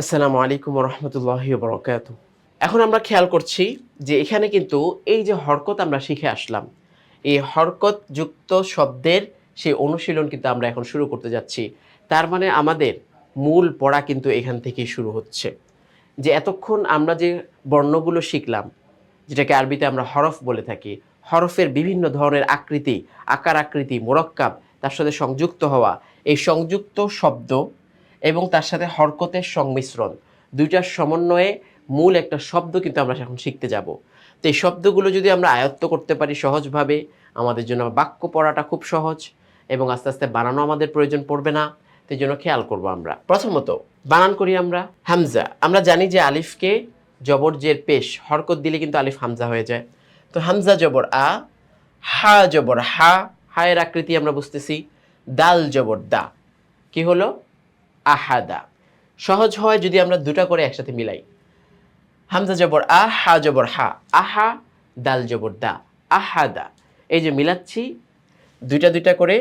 আসসালামু আলাইকুম রহমতুল্লাহি বরকাত। এখন আমরা খেয়াল করছি যে এখানে কিন্তু এই যে হরকত আমরা শিখে আসলাম, এই হরকত যুক্ত শব্দের সেই অনুশীলন কিন্তু আমরা এখন শুরু করতে যাচ্ছি। তার মানে আমাদের মূল পড়া কিন্তু এখান থেকেই শুরু হচ্ছে। যে এতক্ষণ আমরা যে বর্ণগুলো শিখলাম, যেটাকে আরবিতে আমরা হরফ বলে থাকি, হরফের বিভিন্ন ধরনের আকৃতি, আকার আকৃতি, মোরাক্কাব, তার সাথে সংযুক্ত হওয়া, এই সংযুক্ত শব্দ এবং তার সাথে হরকতের সংমিশ্রণ, ২ টার সমন্বয়ে মূল একটা শব্দ কিন্তু আমরা এখন শিখতে যাব। তো এই শব্দগুলো যদি আমরা আয়ত্ত করতে পারি সহজভাবে, আমাদের জন্য বাক্য পড়াটা খুব সহজ এবং আস্তে, আস্তে বানানো আমাদের প্রয়োজন পড়বে না। তো এইজন্য খেয়াল করব আমরা। প্রথমত বানান করি আমরা। হামজা, আমরা জানি যে আলিফকে জবর জের পেশ হরকত দিলে কিন্তু আলিফ হামজা হয়ে যায়। তো হামজা জবর আ, হা জবর হা, হায়ের আকৃতি আমরা বুঝতেছি। দাল জবর দা, কি হলো? আহাদা। সহজ হয় যদি আমরা দুটা করে একসাথে মিলাই। হামজা জবর আ, হা জবর হা, আহা, দাল জবর দা, আহাদা। এই যে মিলাচ্ছি দুইটা দুইটা করে,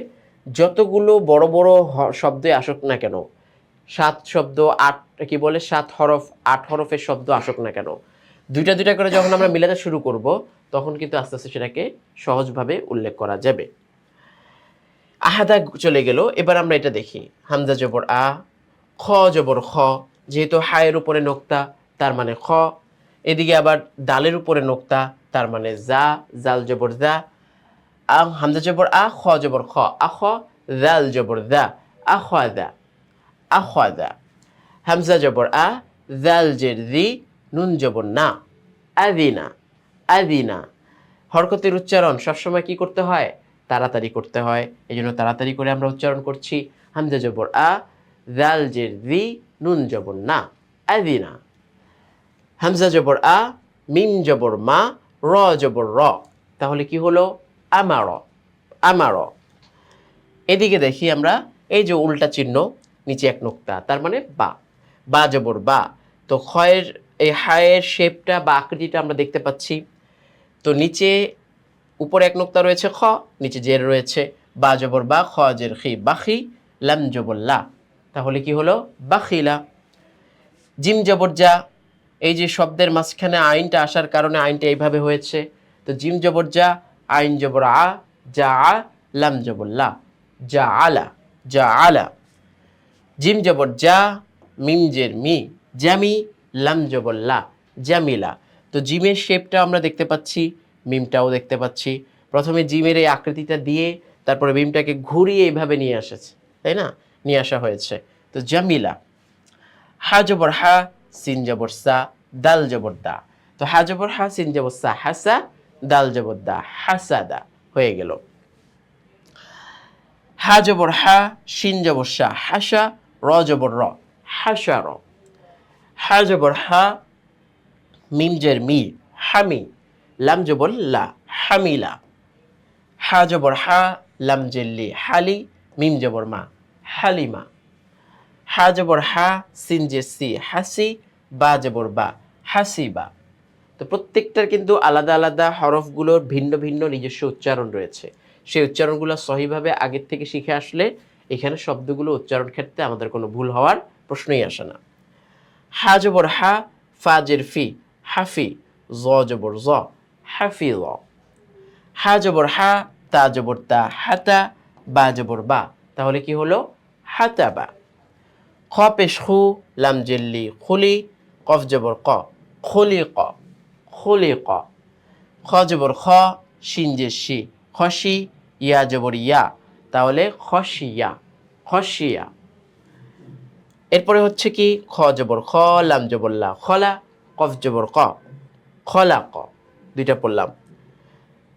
যতগুলো বড় বড় শব্দে আসুক না কেন, ৭ শব্দ ৮ কি বলে ৭ হরফ ৮ হরফের শব্দ আসুক না কেন, দুইটা দুইটা করে যখন আমরা মিলাতে শুরু করব, তখন কিন্তু আস্তে আস্তে সেটাকে সহজভাবে উল্লেখ করা যাবে। আহাদা চলে গেল। এবার আমরা এটা দেখি। হামজা জবর আ, খ জবর খ, যেহেতু হায়ের উপরে নোক্তা তার মানে খ। এদিকে আবার দালের উপরে নোক্তা তার মানে জা, জাল জবর জা। হামজা জবর আ, খ জবর খ, আখ, জাল জবর জা, আখাদা, আখাদা। হামজা জবর আ, জাল জের জি, নুন জবর না, আদিনা, আদিনা। হরকতের উচ্চারণ সবসময় কি করতে হয়? তাড়াতাড়ি করতে হয়। এই জন্য তাড়াতাড়ি করে আমরা উচ্চারণ করছি। হামজা জবর আ, জাল জের জি, নুন জবর না, আদিনা। হামজা জবর আ, মিম জবর মা, র জবর র, তাহলে কি হলো? আমার, আমার। এদিকে দেখি আমরা, এই যে উল্টা চিহ্ন, নিচে এক নোক্তা তার মানে বা, বা জবর বা। তো খয়ের এই হায়ের শেপটা বা আকৃতিটা আমরা দেখতে পাচ্ছি। তো নিচে উপরে এক নোক্তা রয়েছে খ, নিচে জের রয়েছে। বা জবর বা, খ জের খি, বাখি, লাম জবর লা, তাহলে কি হলো? বাখিলা। জিম জবর যা, এই যে শব্দের মাঝখানে আইনটা আসার কারণে আইনটা এইভাবে হয়েছে। তো জিম জবর যা, আইন জবর আ, যা আ, লাম জবর লা, যা আলা, যা আলা। জিম জবর যা, মিম জের মি, জামি, লাম জবর লা, জামিলা। তো জিমের শেপটা আমরা দেখতে পাচ্ছি, মিমটাও দেখতে পাচ্ছি। প্রথমে জিমের এই আকৃতিটা দিয়ে তারপরে মিমটাকে ঘুরিয়ে এইভাবে নিয়ে এসেছে, তাই না? নিয়ে আসা হয়েছে। তো জামিলা। হা জবর হা, সিন জবর সা, দাল জবর দা। তো হা জবর হা, সিন জবর সা, হাসা, দাল জবর দা, হাসাদা হয়ে গেল। হা জবর হা, শিন জবর সা, হাসা, র জবর র, হাসার। হা জবর হা, মিম জের মি, হামি, লাম জবর লা, হামিলা। হা জবর হা, লাম জের লি, হালি, মিম জবর মা, হালিমা। হা জবর হা, সিন জের সি, হাসি, বা জবর বা, হাসিবা। তো প্রত্যেকটার কিন্তু আলাদা আলাদা হরফগুলোর ভিন্ন ভিন্ন নিজস্ব উচ্চারণ রয়েছে। সেই উচ্চারণগুলো সহিভাবে আগের থেকে শিখে আসলে এখানে শব্দগুলো উচ্চারণ ক্ষেত্রে আমাদের কোনো ভুল হওয়ার প্রশ্নই আসে না। হা জবর হা, ফা জের ফি, হাফি, জ জবর জ, হাফিজ। হা জবর হা, তা জবর তা, হাতা, বা জবর বা, তাহলে কি হলো? হাতাবা। খ পেশ খু, লাম জেল্লি, খুলি, কফ জবর ক, খুলি ক, খুলি ক। খ জবর খ, শিন জের শি, খসি, ইয়া জবর ইয়া, তাহলে খসিয়া, খসিয়া। এরপরে হচ্ছে কি? খ জবর খ, লাম জবর লা, খলা, কফ জবর ক, খলা ক। দুইটা পড়লাম।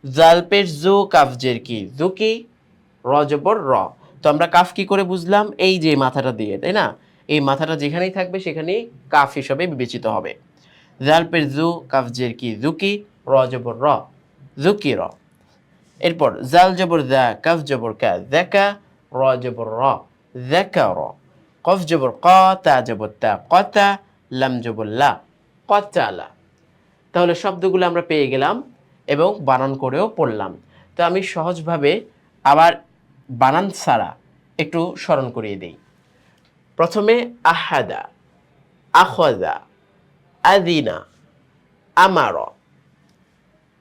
জাল পেশ জু, কাফ জের কি, জুকি, র জবর র। তো আমরা কাফ কি করে বুঝলাম? এই যে মাথাটা দিয়ে, তাই না? এই মাথাটা যেখানেই থাকবে সেখানেই কাফ হিসাবে বিবেচিত হবে। জাল পেশ জু, কাফ জের কি, জুকি, র জবর র, জুকি র। এরপর জাল জবর দা, কাফ জবর কা, দেখা, র জবর র, দেখা র। কফ জবর ক, তা জবর তা, কতা, লাম জবর লা, কতালা। তাহলে শব্দগুলো আমরা পেয়ে গেলাম এবং বানান করেও পড়লাম। তো আমি সহজভাবে আবার বানান ছাড়া একটু স্মরণ করিয়ে দিই। প্রথমে আহাদা, আখাযা, আযিনা, আমারা,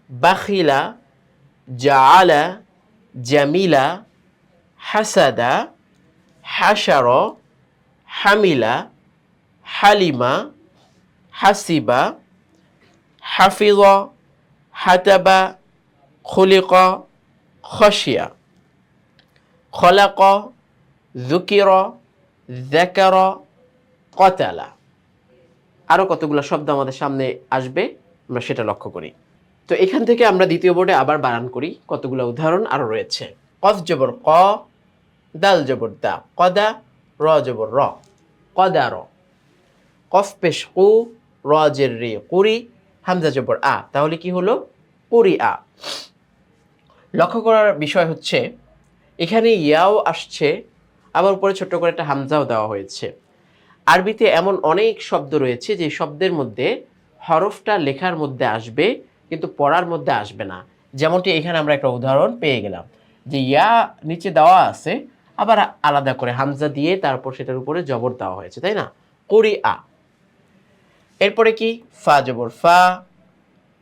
বাখিলা, জাআলা, জামিলা, হাসাদা, হাশারা, হামিলা, হালিমা, হাসিবা, হাফিযা, হাতাবা, খুলিকা, খশিয়া, খলাকা, যুকিরা, যাকারা, কতালা। আরও কতগুলো শব্দ আমাদের সামনে আসবে, আমরা সেটা লক্ষ্য করি। তো এখান থেকে আমরা দ্বিতীয় বোর্ডে আবার বানান করি, কতগুলো উদাহরণ আরও রয়েছে। কফ জবর ক, দাল জবর দা, কদা, র জবর র, কদার। কফ পেশ কু, র জের রে, কুরি, হামজা জবর আ, তাহলে কি হলো? কুরি আ। লক্ষ্য করার বিষয় হচ্ছে এখানে ইয়াও আসছে, আবার উপরে ছোট্ট করে একটা হামজাও দেওয়া হয়েছে। আরবিতে এমন অনেক শব্দ রয়েছে যে শব্দের মধ্যে হরফটা লেখার মধ্যে আসবে কিন্তু পড়ার মধ্যে আসবে না। যেমনটি এখানে আমরা একটা উদাহরণ পেয়ে গেলাম যে ইয়া নিচে দেওয়া আছে, আবার আলাদা করে হামজা দিয়ে তারপর সেটার উপরে জবর দেওয়া হয়েছে, তাই না? কুরি আ। এরপরে কি? ফা জবর ফা,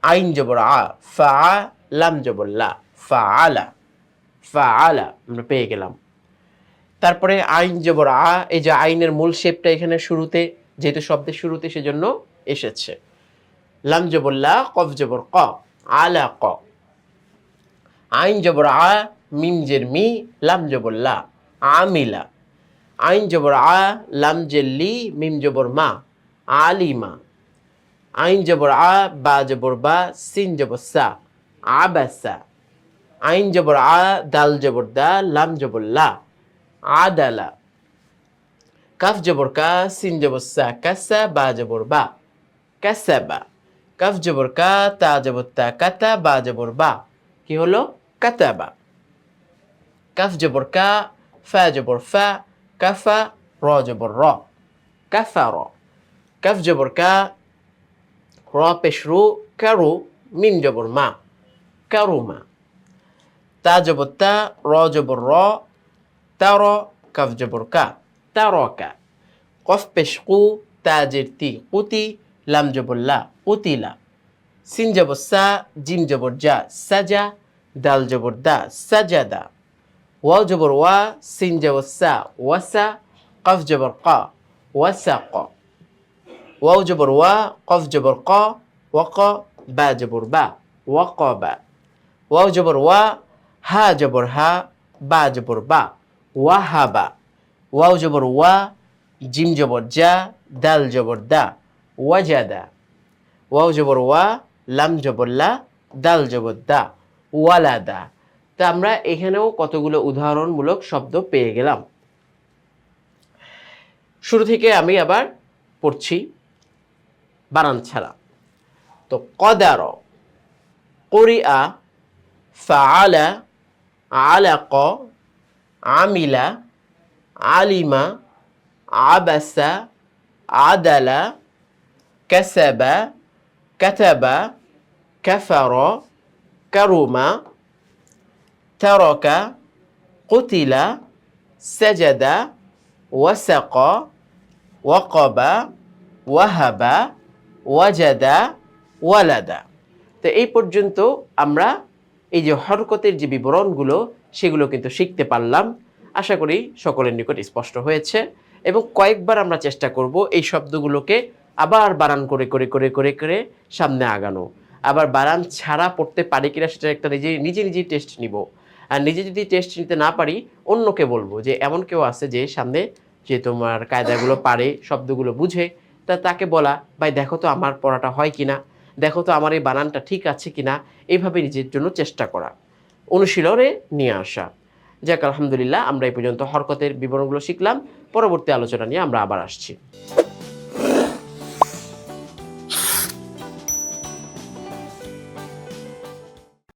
আইন জবর আ, ফা, লাম জবর লা, ফা আলা, ফা আলা আমরা পেয়ে গেলাম। তারপরে আইন জবর আ, এই যে আইনের মূল শেপটা এখানে শুরুতে, যেহেতু শব্দের শুরুতে সেজন্য এসেছে। লাম জবর লা, কফ জবর ক, আলা ক। আইন জবর আ, মিম জের মি, লাম জবর লা, আমিলা। আইন জবর আ, লাম জের লি, মিম জবর মা, আলিমা। আইন জবর আ, বা জবর বা, সিন জবর সা, আবাসা। আইন জবর আ, দাল জবর দা, লাম জবর লা, আদালা। কাফ জবর কা, সিন জবর সা, কাসা, বা জবর বা, কাসাবা। কাফ জবর কা, তা জবর তা, কাতা, বা জবর বা, কি হলো? কাতাবা। কাফ জবর কা, ফা জবর ফা, কাফা, র জবর র, কাফার। কাফ জবর কা, র পেশ রু, কারু, মিম জবর মা, কারুমা। তা জবর তা, র জবর র, তার। কাফ জবর কা, তারকা। কফ পেশ কু, তা জের তি, কুতি, লাম জবর লা, কুতিলা। সিন জবর সা, জিম জবর জা, সাজা, দাল জবর দা, সাজাদা। ওয়াও জবর ওয়া, সিন জবর সা, ওয়াসা, কফ জবর কা, ওয়াসাক। ওয়াও জবর ওয়া, কফ জবর ক, ওয়াক, বা জবর বা, ওয়াকবা। ওয়াও জবর ওয়া, হা জবর হা, বা জবর বা, ওয়াহাবা। ওয়াও জবর ওয়া, জিম জবর জা, দাল জবর দা, ওয়াজাদা। ওয়াও জবর ওয়া, লাম জবর লা, দাল জবর দা, ওয়ালাদা। তা আমরা এখানেও কতগুলো উদাহরণমূলক শব্দ পেয়ে গেলাম। শুরু থেকে আমি আবার পড়ছি বানান ছাড়া। তো কদার, কুরিআ, ফাআলা, আলাক, আমিলা, আলিমা, আবাসা, আদালা, কাসাবা, কাতাবা, কাফার, কারুমা, তারকা, কুতিলা, সাজাদা, ওয়াসাক, ওয়াকবা, ওয়াহাবা, ওয়াজাদা, ওয়ালাদা। তো এই পর্যন্ত আমরা এই যে হরকতের যে বিবরণগুলো সেগুলো কিন্তু শিখতে পারলাম। আশা করি সকলের নিকট স্পষ্ট হয়েছে এবং কয়েকবার আমরা চেষ্টা করব এই শব্দগুলোকে আবার বানান করে করে করে করে করে সামনে আগানো। আবার বানান ছাড়া পড়তে পারি কিনা সেটা একটা নিজেই টেস্ট নিব। আর নিজে যদি টেস্ট নিতে না পারি অন্যকে বলবো যে এমন কেউ আছে যে সামনে যে তোমার কায়দাগুলো পারে, শব্দগুলো বুঝে, তাকে বলা, ভাই দেখো তো আমার পড়াটা হয় কিনা, দেখো তো আমার এই বানানটা ঠিক আছে কিনা, এইভাবে নিজের জন্য চেষ্টা করা, অনুশীলনে নিয়ে আসা। যাক আলহামদুলিল্লাহ, আমরা এই পর্যন্ত হরকতের বিবরণগুলো শিখলাম। পরবর্তী আলোচনা নিয়ে আমরা আবার আসছি।